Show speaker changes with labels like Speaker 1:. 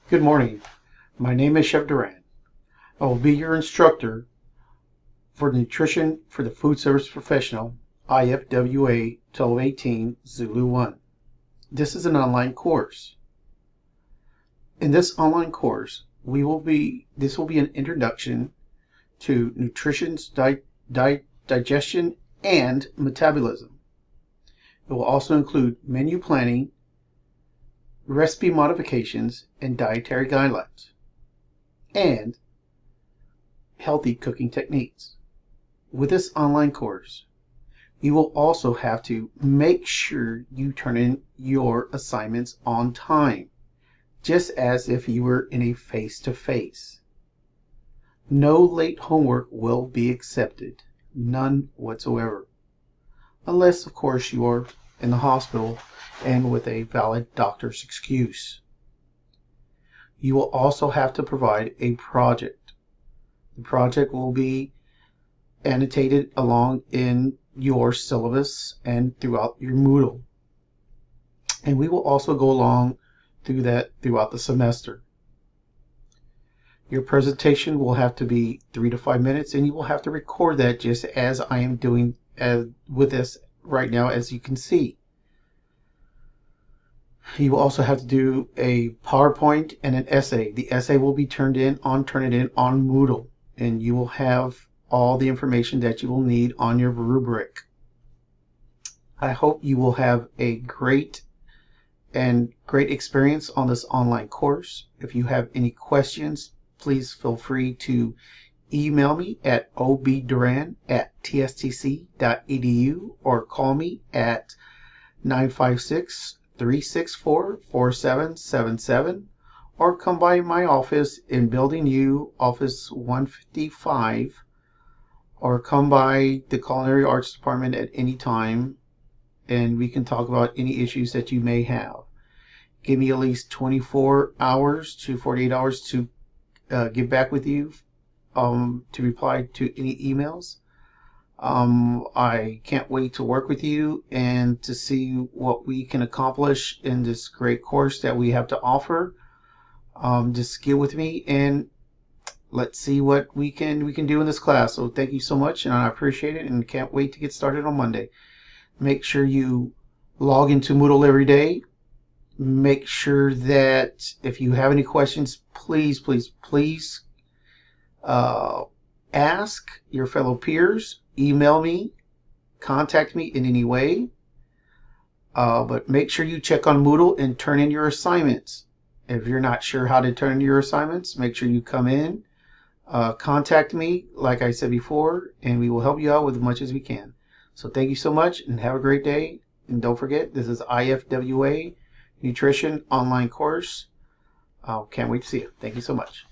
Speaker 1: Good morning. My name is Chef Duran. I will be your instructor for Nutrition for the Food Service Professional, IFWA 1218 Zulu 1. This is an online course. In this online course, this will be an introduction to nutrition's digestion and metabolism. It will also include menu planning, recipe modifications, and dietary guidelines, and healthy cooking techniques. With this online course, you will also have to make sure you turn in your assignments on time, just as if you were in a face-to-face. No late homework will be accepted, none whatsoever, unless of course you are in the hospital and with a valid doctor's excuse. You will also have to provide a project. The project will be annotated along in your syllabus and throughout your Moodle. And we will also go along through that throughout the semester. Your presentation will have to be 3 to 5 minutes, and you will have to record that just as I am doing with this right now, as you can see. You will also have to do a PowerPoint and an essay. The essay will be turned in on Moodle, and you will have all the information that you will need on your rubric. I hope you will have a great experience on this online course. If you have any questions, please feel free to email me at obduran@tstc.edu or call me at 956-364-4777, or come by my office in Building U, Office 155, or come by the Culinary Arts Department at any time, and we can talk about any issues that you may have. Give me at least 24 hours to 48 hours to get back with you, to reply to any emails. I can't wait to work with you and to see what we can accomplish in this great course that we have to offer. Just get with me and let's see what we can do in this class. So thank you so much, and I appreciate it, and can't wait to get started on Monday. Make sure you log into Moodle every day. Make sure that if you have any questions, please ask your fellow peers. Email me, contact me in any way, but make sure you check on Moodle and turn in your assignments. If you're not sure how to turn in your assignments, make sure you come in, contact me like I said before, and we will help you out with as much as we can. So thank you so much, and have a great day. And don't forget, this is IFWA Nutrition online course. Can't wait to see you. Thank you so much.